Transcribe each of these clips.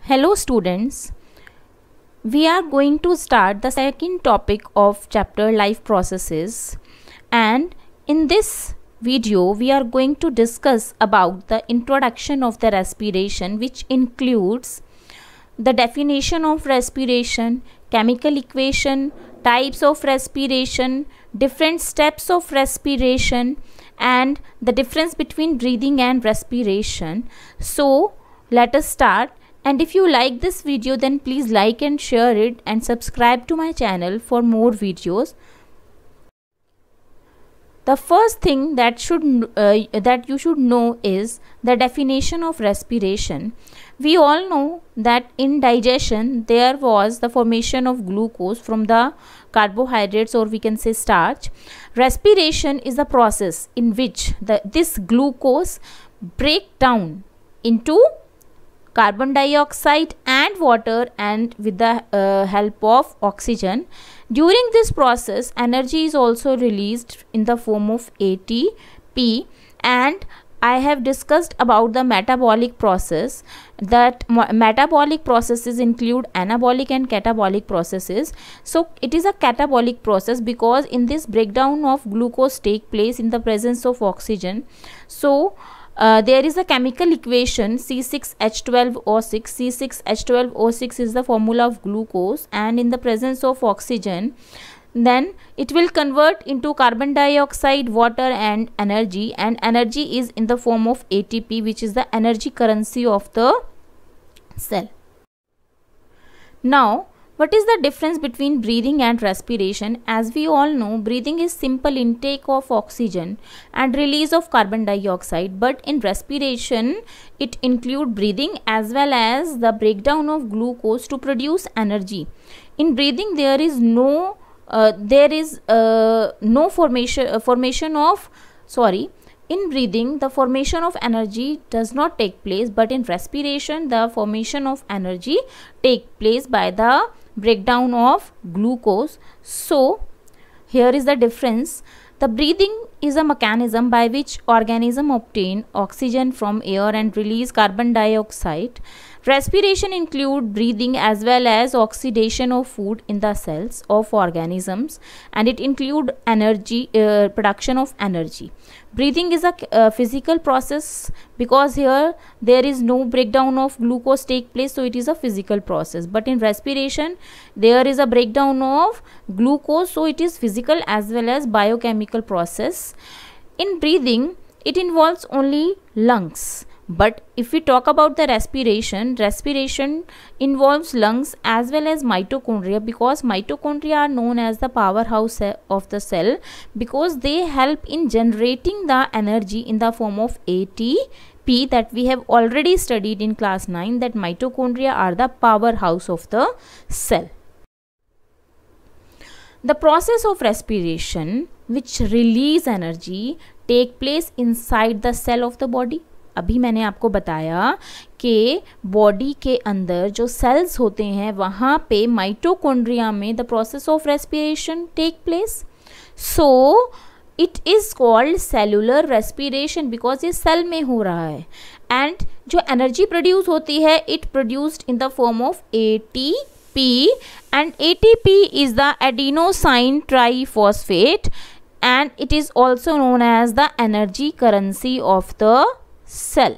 Hello students, we are going to start the second topic of chapter life processes, and in this video we are going to discuss about the introduction of the respiration, which includes the definition of respiration, chemical equation, types of respiration, different steps of respiration, and the difference between breathing and respiration. So let us start. And if you like this video, then please like and share it and subscribe to my channel for more videos. The first thing that you should know is the definition of respiration. We all know that in digestion there was the formation of glucose from the carbohydrates, or we can say starch. Respiration is a process in which this glucose break down into carbon dioxide and water, and with the help of oxygen. During this process, energy is also released in the form of ATP, and I have discussed about the metabolic process. That metabolic processes include anabolic and catabolic processes. So it is a catabolic process because in this breakdown of glucose take place in the presence of oxygen. So there is a chemical equation C6H12O6. C6H12O6 is the formula of glucose, and in the presence of oxygen, then it will convert into carbon dioxide, water and energy is in the form of ATP, which is the energy currency of the cell. Now, what is the difference between breathing and respiration? As we all know, breathing is simple intake of oxygen and release of carbon dioxide, but in respiration it includes breathing as well as the breakdown of glucose to produce energy. In breathing there is no in breathing the formation of energy does not take place, but in respiration the formation of energy take place by the breakdown of glucose. So here is the difference. The breathing is a mechanism by which organism obtain oxygen from air and release carbon dioxide. Respiration include breathing as well as oxidation of food in the cells of organisms, and it include energy production of energy. Breathing is a physical process because here there is no breakdown of glucose take place, so it is a physical process. But in respiration there is a breakdown of glucose, so it is physical as well as biochemical process. In breathing it involves only lungs. But if we talk about the respiration involves lungs as well as mitochondria, because mitochondria are known as the powerhouse of the cell because they help in generating the energy in the form of ATP, that we have already studied in class 9, that mitochondria are the powerhouse of the cell. The process of respiration which release energy take place inside the cell of the body. अभी मैंने आपको बताया कि body के अंदर जो sales होते हैं वहाँ पे माइटोकॉन्ड्रिया में the process of respiration take place. So it is called cellular respiration because ये सेल में हो रहा है. एंड जो एनर्जी प्रोड्यूस होती है it produced in the form of ATP, and ATP is the adenosine triphosphate, and it is also known as the energy currency of the cell.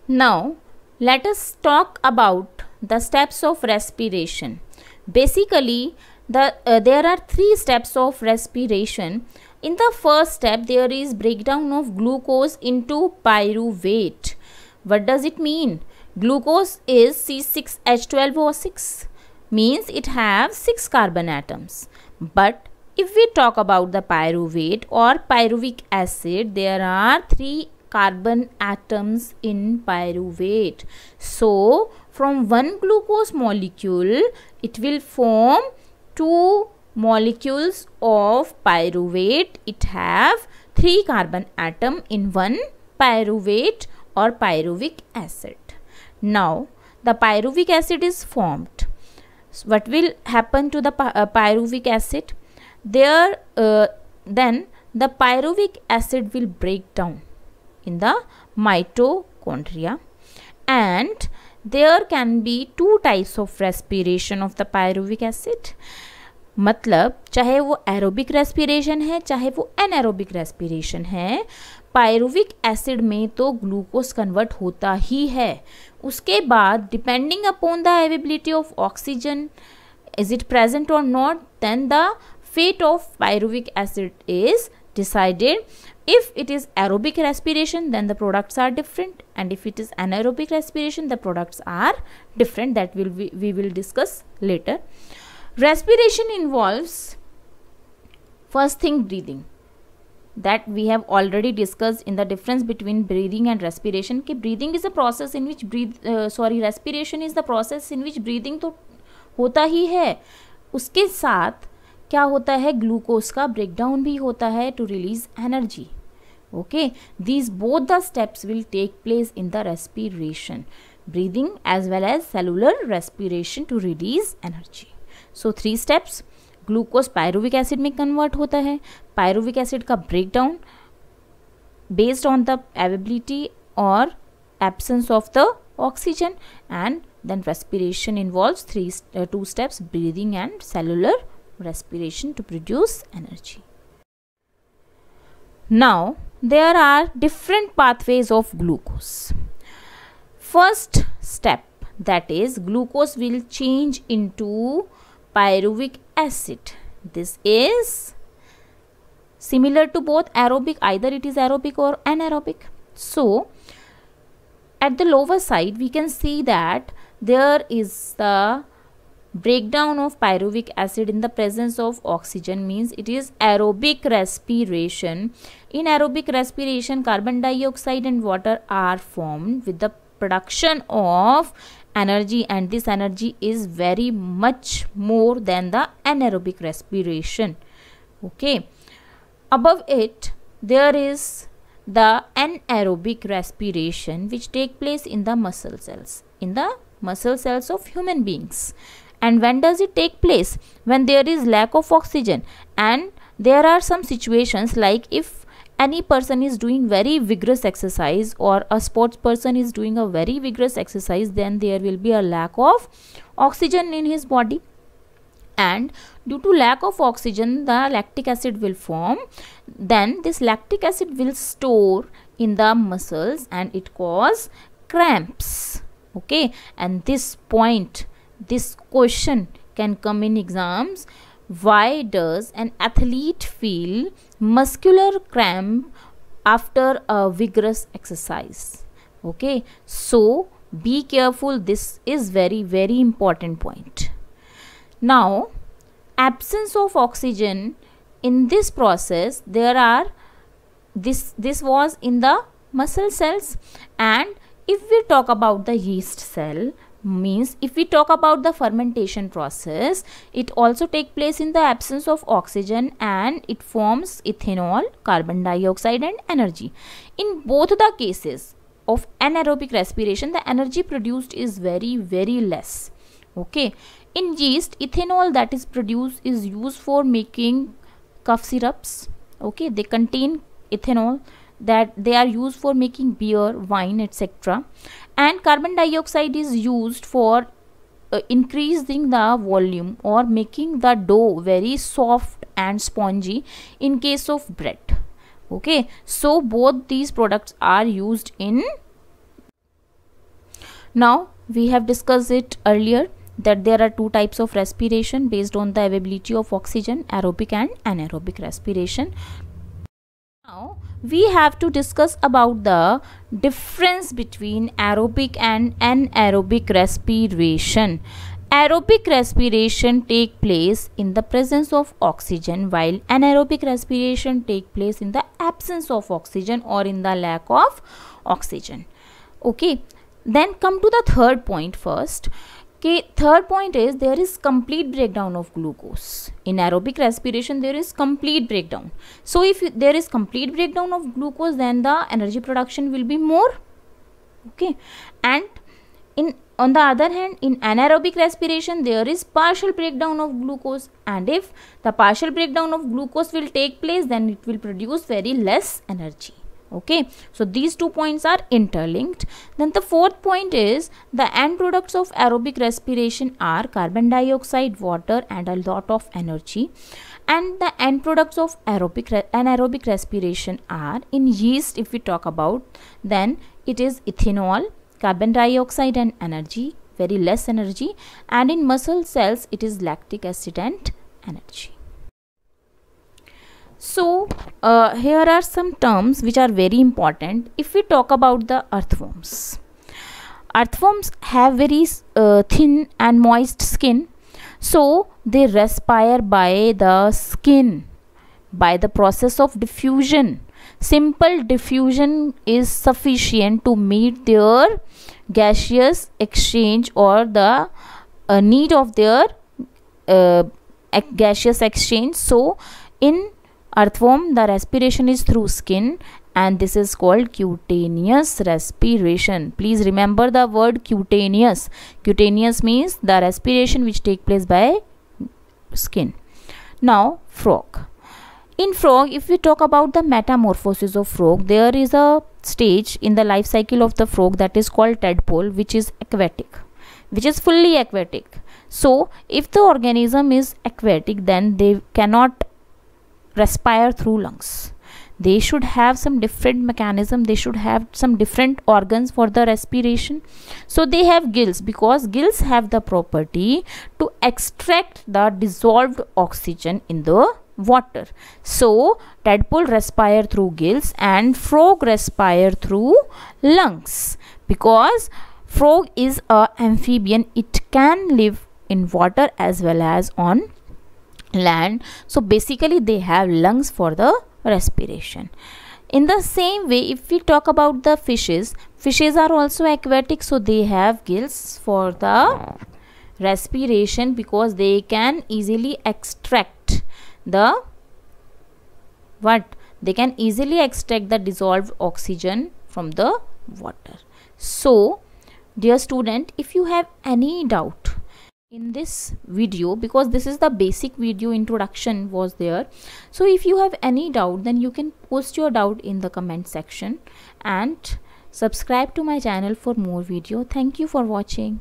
Now let us talk about the steps of respiration. Basically there are 3 steps of respiration. In the first step there is breakdown of glucose into pyruvate. What does it mean? Glucose is C6H12O6, means it has 6 carbon atoms. But if we talk about the pyruvate or pyruvic acid, there are 3 carbon atoms in pyruvate. So from one glucose molecule it will form 2 molecules of pyruvate. It have 3 carbon atom in one pyruvate or pyruvic acid. Now the pyruvic acid is formed. So what will happen to the pyruvic acid? Then the pyruvic acid will break down in the mitochondria, and there can be two types of respiration of the pyruvic acid. मतलब चाहे वो aerobic respiration है चाहे वो anaerobic respiration है, pyruvic acid में तो glucose convert होता ही है. उसके बाद depending upon the availability of oxygen, is it present or not, then the fate of pyruvic acid is decided. If it is aerobic respiration, then the products are different, and if it is anaerobic respiration, the products are different. That we will discuss later. Respiration involves, first thing, breathing. That we have already discussed in the difference between breathing and respiration. कि breathing is a process in which respiration is the process in which breathing तो होता ही है, उसके साथ क्या होता है, glucose का ब्रेकडाउन भी होता है to release energy. Okay, these both the steps will take place in the respiration, breathing as well as cellular respiration to release energy. So 3 steps. Glucose pyruvic acid में कन्वर्ट होता है, pyruvic acid का breakdown based on the availability और absence of the oxygen, and then respiration involves 2 steps, breathing and cellular respiration to produce energy. Now there are different pathways of glucose. First step, that is glucose will change into pyruvic acid. This is similar to both aerobic, either it is aerobic or anaerobic. So at the lower side we can see that there is the breakdown of pyruvic acid in the presence of oxygen, means it is aerobic respiration. In aerobic respiration, carbon dioxide and water are formed with the production of energy, and this energy is very much more than the anaerobic respiration. Okay, above it there is the anaerobic respiration which take place in the muscle cells, in the muscle cells of human beings. And when does it take place? When there is lack of oxygen, and there are some situations like if any person is doing very vigorous exercise or a sports person is doing a very vigorous exercise, then there will be a lack of oxygen in his body, and due to lack of oxygen the lactic acid will form. Then this lactic acid will store in the muscles and it cause cramps. Okay, and this question can come in exams. Why does an athlete feel muscular cramp after a vigorous exercise? Okay, so be careful, this is very important point. Now, absence of oxygen in this process, there are this was in the muscle cells. And if we talk about the yeast cell, means if we talk about the fermentation process, it also take place in the absence of oxygen and it forms ethanol, carbon dioxide and energy. In both the cases of anaerobic respiration, the energy produced is very less. Okay, in yeast, ethanol that is produced is used for making cough syrups. Okay, they contain ethanol that they are used for making beer, wine, etc. And carbon dioxide is used for increasing the volume or making the dough very soft and spongy in case of bread. Okay, so both these products are used in. Now we have discussed it earlier that there are 2 types of respiration based on the availability of oxygen, aerobic and anaerobic respiration. Now we have to discuss about the difference between aerobic and anaerobic respiration. Aerobic respiration take place in the presence of oxygen, while anaerobic respiration take place in the absence of oxygen or in the lack of oxygen. Okay, then come to the third point first. Okay, third point is there is complete breakdown of glucose. In aerobic respiration there is complete breakdown. So if there is complete breakdown of glucose, then the energy production will be more. Okay, and on the other hand, in anaerobic respiration there is partial breakdown of glucose, and if the partial breakdown of glucose will take place, then it will produce very less energy. Okay, so these 2 points are interlinked. Then the fourth point is the end products of aerobic respiration are carbon dioxide, water, and a lot of energy. And the end products of anaerobic respiration are, in yeast if we talk about, then it is ethanol, carbon dioxide and energy, very less energy, and in muscle cells it is lactic acid and energy. So here are some terms which are very important. If we talk about the earthworms have very thin and moist skin, so they respire by the skin, by the process of diffusion. Simple diffusion is sufficient to meet their gaseous exchange or the need of their gaseous exchange. So in earthworm, the respiration is through skin, and this is called cutaneous respiration. Please remember the word cutaneous. Cutaneous means the respiration which take place by skin. Now frog. In frog, if we talk about the metamorphosis of frog, there is a stage in the life cycle of the frog that is called tadpole, which is aquatic, which is fully aquatic. So if the organism is aquatic, then they cannot respire through lungs. They should have some different mechanism, they should have some different organs for the respiration. So they have gills, because gills have the property to extract the dissolved oxygen in the water. So tadpole respire through gills and frog respire through lungs, because frog is a amphibian. It can live in water as well as on land. So basically they have lungs for the respiration. In the same way, if we talk about the fishes are also aquatic, so they have gills for the respiration, because they can easily extract the they can easily extract the dissolved oxygen from the water. So dear student, if you have any doubt in this video, because this is the basic video, introduction was there, so if you have any doubt, then you can post your doubt in the comment section and subscribe to my channel for more video. Thank you for watching.